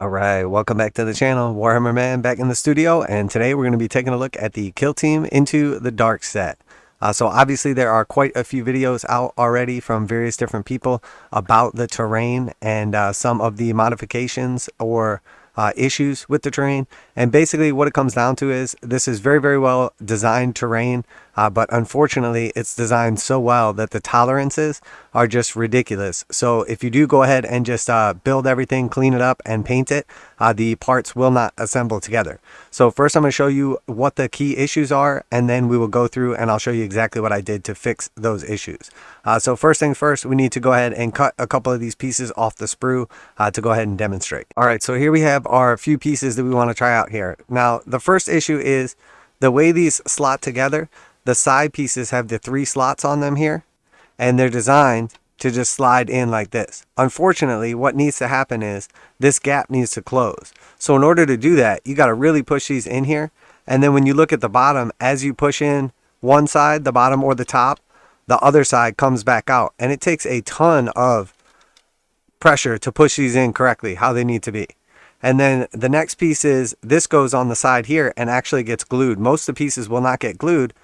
Alright, welcome back to the channel. Warhammer Man back in the studio, and today we're going to be taking a look at the Kill Team into the Dark set. So obviously there are quite a few videos out already from various different people about the terrain and some of the modifications or issues with the terrain. And basically what it comes down to is this is very well designed terrain, but unfortunately it's designed so well that the tolerances are just ridiculous. So if you do go ahead and just build everything, clean it up and paint it, the parts will not assemble together. So first I'm going to show you what the key issues are, and then we will go through and I'll show you exactly what I did to fix those issues. So first things first, we need to go ahead and cut a couple of these pieces off the sprue to go ahead and demonstrate. All right, so here we have our few pieces that we want to try out here. Now the first issue is the way these slot together. The side pieces have the 3 slots on them here, and they're designed to just slide in like this. Unfortunately, what needs to happen is this gap needs to close. So in order to do that, you got to really push these in here. And then when you look at the bottom, as you push in one side, the bottom or the top, the other side comes back out. And it takes a ton of pressure to push these in correctly, how they need to be. And then the next piece is this goes on the side here and actually gets glued. Most of the pieces will not get glued,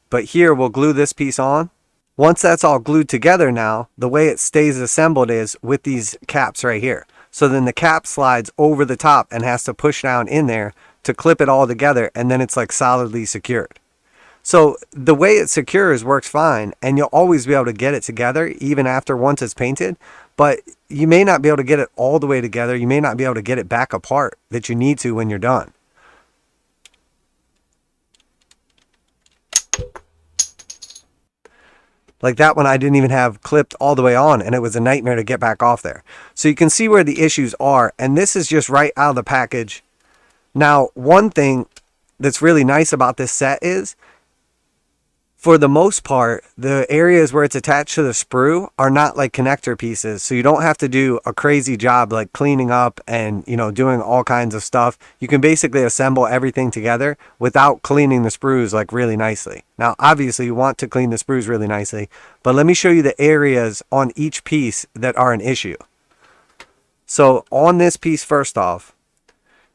but here we'll glue this piece on. Once that's all glued together now, the way it stays assembled is with these caps right here. So then the cap slides over the top and has to push down in there to clip it all together, and then it's like solidly secured. So the way it secures works fine, and you'll always be able to get it together even after once it's painted, but you may not be able to get it all the way together. You may not be able to get it back apart that you need to when you're done. Like that one I didn't even have clipped all the way on, and it was a nightmare to get back off there. So you can see where the issues are, and this is just right out of the package. Now, one thing that's really nice about this set is, for the most part, the areas where it's attached to the sprue are not like connector pieces. So you don't have to do a crazy job like cleaning up and, you know, doing all kinds of stuff. You can basically assemble everything together without cleaning the sprues like really nicely. Now, obviously you want to clean the sprues really nicely, but let me show you the areas on each piece that are an issue. So on this piece, first off,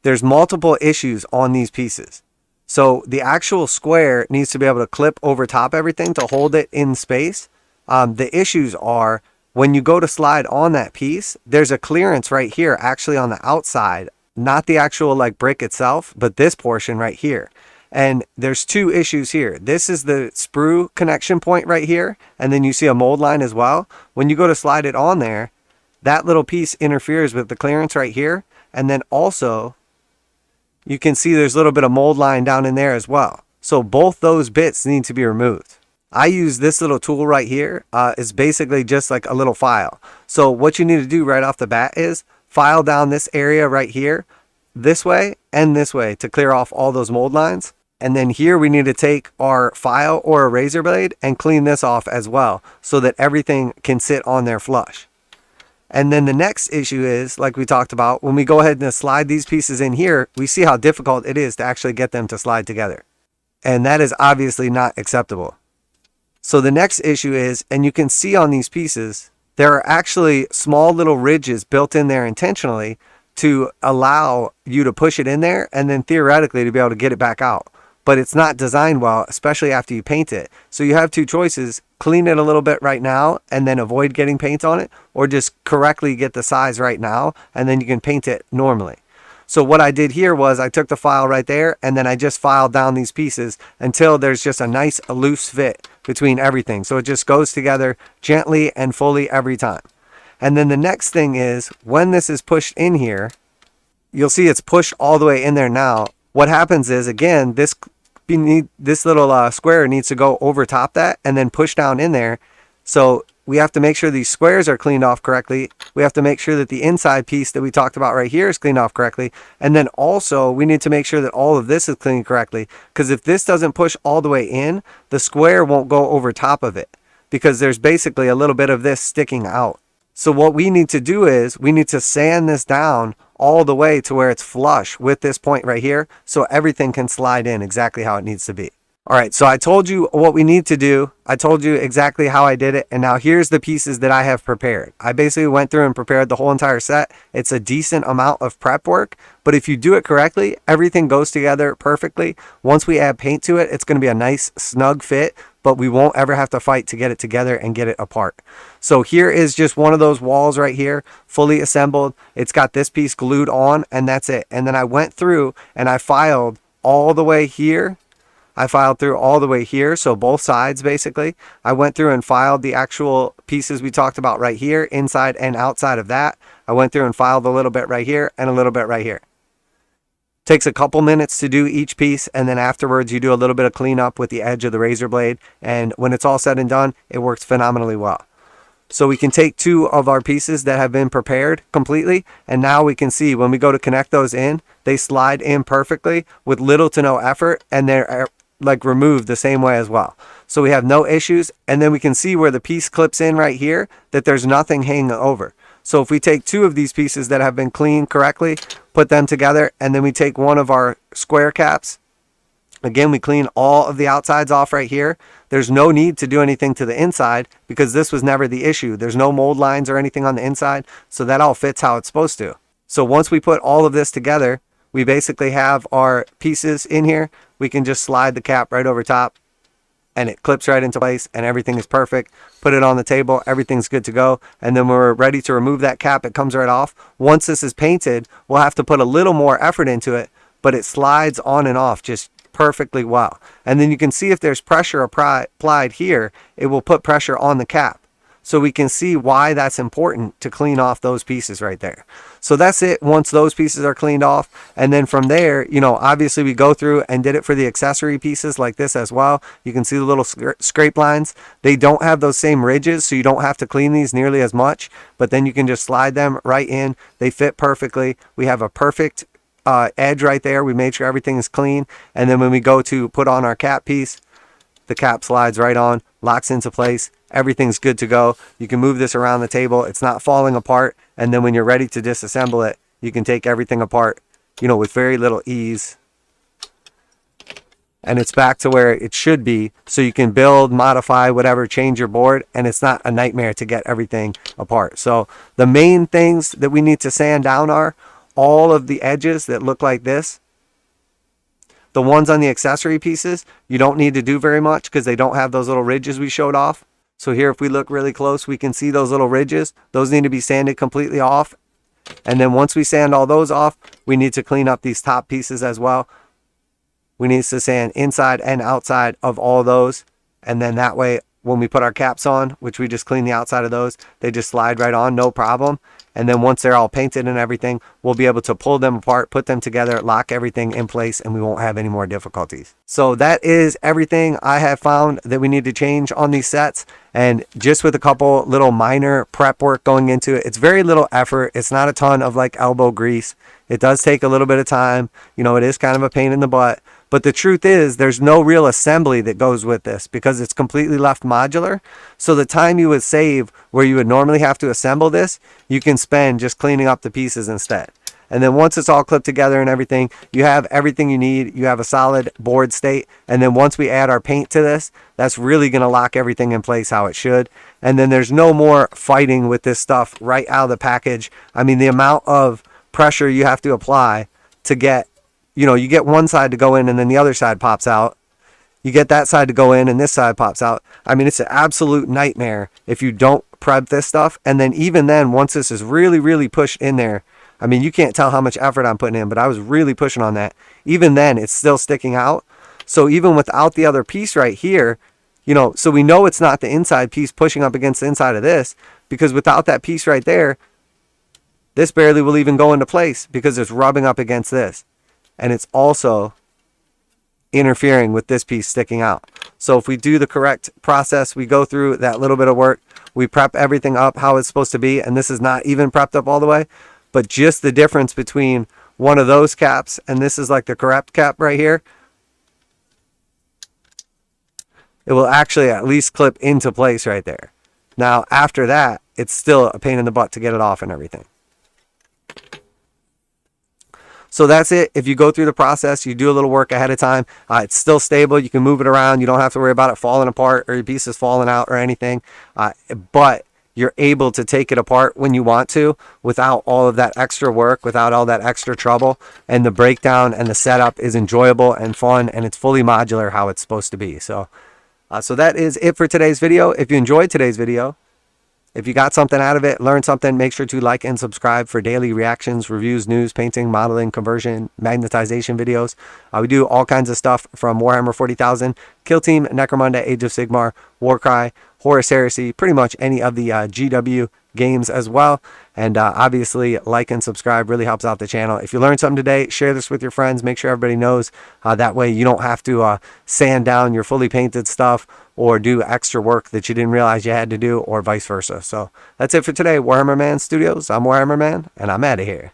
there's multiple issues on these pieces. So the actual square needs to be able to clip over top everything to hold it in space. The issues are when you go to slide on that piece, there's a clearance right here actually on the outside, not the actual like brick itself, but this portion right here. And there's 2 issues here. This is the sprue connection point right here, and then you see a mold line as well. When you go to slide it on there, that little piece interferes with the clearance right here, and then also you can see there's a little bit of mold line down in there as well. So both those bits need to be removed. I use this little tool right here. It's basically just like a little file. So what you need to do right off the bat is file down this area right here, this way and this way, to clear off all those mold lines. And then here we need to take our file or a razor blade and clean this off as well, so that everything can sit on there flush. And then the next issue is, like we talked about, when we go ahead and slide these pieces in here, we see how difficult it is to actually get them to slide together. And that is obviously not acceptable. So the next issue is, and you can see on these pieces, there are actually small little ridges built in there intentionally to allow you to push it in there and then theoretically to be able to get it back out. But it's not designed well, especially after you paint it. So you have 2 choices: clean it a little bit right now and then avoid getting paint on it, or just correctly get the size right now and then you can paint it normally. So what I did here was I took the file right there and then I just filed down these pieces until there's just a nice loose fit between everything. So it just goes together gently and fully every time. And then the next thing is, when this is pushed in here, you'll see it's pushed all the way in there now. What happens is, again, this little square needs to go over top that and then push down in there. So we have to make sure these squares are cleaned off correctly. We have to make sure that the inside piece that we talked about right here is cleaned off correctly. And then also we need to make sure that all of this is cleaned correctly, because if this doesn't push all the way in, the square won't go over top of it, because there's basically a little bit of this sticking out. So what we need to do is we need to sand this down all the way to where it's flush with this point right here, so everything can slide in exactly how it needs to be. All right, so I told you what we need to do. I told you exactly how I did it. And now here's the pieces that I have prepared. I basically went through and prepared the whole entire set. It's a decent amount of prep work, but if you do it correctly, everything goes together perfectly. Once we add paint to it, it's going to be a nice snug fit, but we won't ever have to fight to get it together and get it apart. So here is just one of those walls right here, fully assembled. It's got this piece glued on, and that's it. And then I went through and I filed all the way here. I filed through all the way here, so both sides basically. I went through and filed the actual pieces we talked about right here, inside and outside of that. I went through and filed a little bit right here and a little bit right here. Takes a couple minutes to do each piece, and then afterwards you do a little bit of cleanup with the edge of the razor blade, and when it's all said and done, it works phenomenally well. So we can take two of our pieces that have been prepared completely, and now we can see when we go to connect those in, they slide in perfectly with little to no effort, and they're like removed the same way as well. So we have no issues, and then we can see where the piece clips in right here that there's nothing hanging over. So if we take two of these pieces that have been cleaned correctly, put them together, and then we take one of our square caps, again we clean all of the outsides off right here. There's no need to do anything to the inside because this was never the issue. There's no mold lines or anything on the inside, so that all fits how it's supposed to. So once we put all of this together, we basically have our pieces in here. We can just slide the cap right over top and it clips right into place and everything is perfect. Put it on the table, everything's good to go. And then when we're ready to remove that cap, it comes right off. Once this is painted, we'll have to put a little more effort into it, but it slides on and off just perfectly well. And then you can see if there's pressure applied here, it will put pressure on the cap. So we can see why that's important to clean off those pieces right there. So that's it once those pieces are cleaned off. And then from there, you know, obviously we go through and did it for the accessory pieces like this as well. You can see the little scrape lines. They don't have those same ridges, so you don't have to clean these nearly as much. But then you can just slide them right in. They fit perfectly. We have a perfect edge right there. We made sure everything is clean. And then when we go to put on our cap piece, the cap slides right on, locks into place. Everything's good to go. You can move this around the table. It's not falling apart. And then when you're ready to disassemble it, you can take everything apart, you know, with very little ease. And it's back to where it should be. So you can build, modify, whatever, change your board. And it's not a nightmare to get everything apart. So the main things that we need to sand down are all of the edges that look like this. The ones on the accessory pieces, you don't need to do very much because they don't have those little ridges we showed off. So here, if we look really close, we can see those little ridges. Those need to be sanded completely off. And then once we sand all those off, we need to clean up these top pieces as well. We need to sand inside and outside of all those. And then that way, when we put our caps on, which we just clean the outside of those, they just slide right on, no problem. And then once they're all painted and everything, we'll be able to pull them apart, put them together, lock everything in place, and we won't have any more difficulties. So that is everything I have found that we need to change on these sets. And just with a couple little minor prep work going into it, it's very little effort. It's not a ton of like elbow grease. It does take a little bit of time. You know, it is kind of a pain in the butt. But the truth is, there's no real assembly that goes with this because it's completely left modular. So the time you would save where you would normally have to assemble this, you can spend just cleaning up the pieces instead. And then once it's all clipped together and everything, you have everything you need. You have a solid board state. And then once we add our paint to this, that's really going to lock everything in place how it should. And then there's no more fighting with this stuff right out of the package. I mean, the amount of pressure you have to apply to get, you know, you get one side to go in and then the other side pops out. You get that side to go in and this side pops out. I mean, it's an absolute nightmare if you don't prep this stuff. And then even then, once this is really, really pushed in there, I mean, you can't tell how much effort I'm putting in, but I was really pushing on that. Even then, it's still sticking out. So even without the other piece right here, you know, so we know it's not the inside piece pushing up against the inside of this, because without that piece right there, this barely will even go into place because it's rubbing up against this. And it's also interfering with this piece sticking out. So if we do the correct process, we go through that little bit of work, we prep everything up how it's supposed to be, and this is not even prepped up all the way, but just the difference between one of those caps and this is like the correct cap right here, it will actually at least clip into place right there. Now after that, it's still a pain in the butt to get it off and everything. So that's it. If you go through the process, you do a little work ahead of time, it's still stable. You can move it around. You don't have to worry about it falling apart or your pieces falling out or anything. But you're able to take it apart when you want to without all of that extra work, without all that extra trouble. And the breakdown and the setup is enjoyable and fun, and it's fully modular how it's supposed to be. So that is it for today's video. If you enjoyed today's video, if you got something out of it, learned something, make sure to like and subscribe for daily reactions, reviews, news, painting, modeling, conversion, magnetization videos. We do all kinds of stuff from Warhammer 40,000, Kill Team, Necromunda, Age of Sigmar, Warcry, Horus Heresy, pretty much any of the GW games as well. And obviously, like and subscribe really helps out the channel. If you learned something today, share this with your friends. Make sure everybody knows. That way you don't have to sand down your fully painted stuff or do extra work that you didn't realize you had to do, or vice versa. So that's it for today, Warhammer Man Studios. I'm Warhammer Man, and I'm out of here.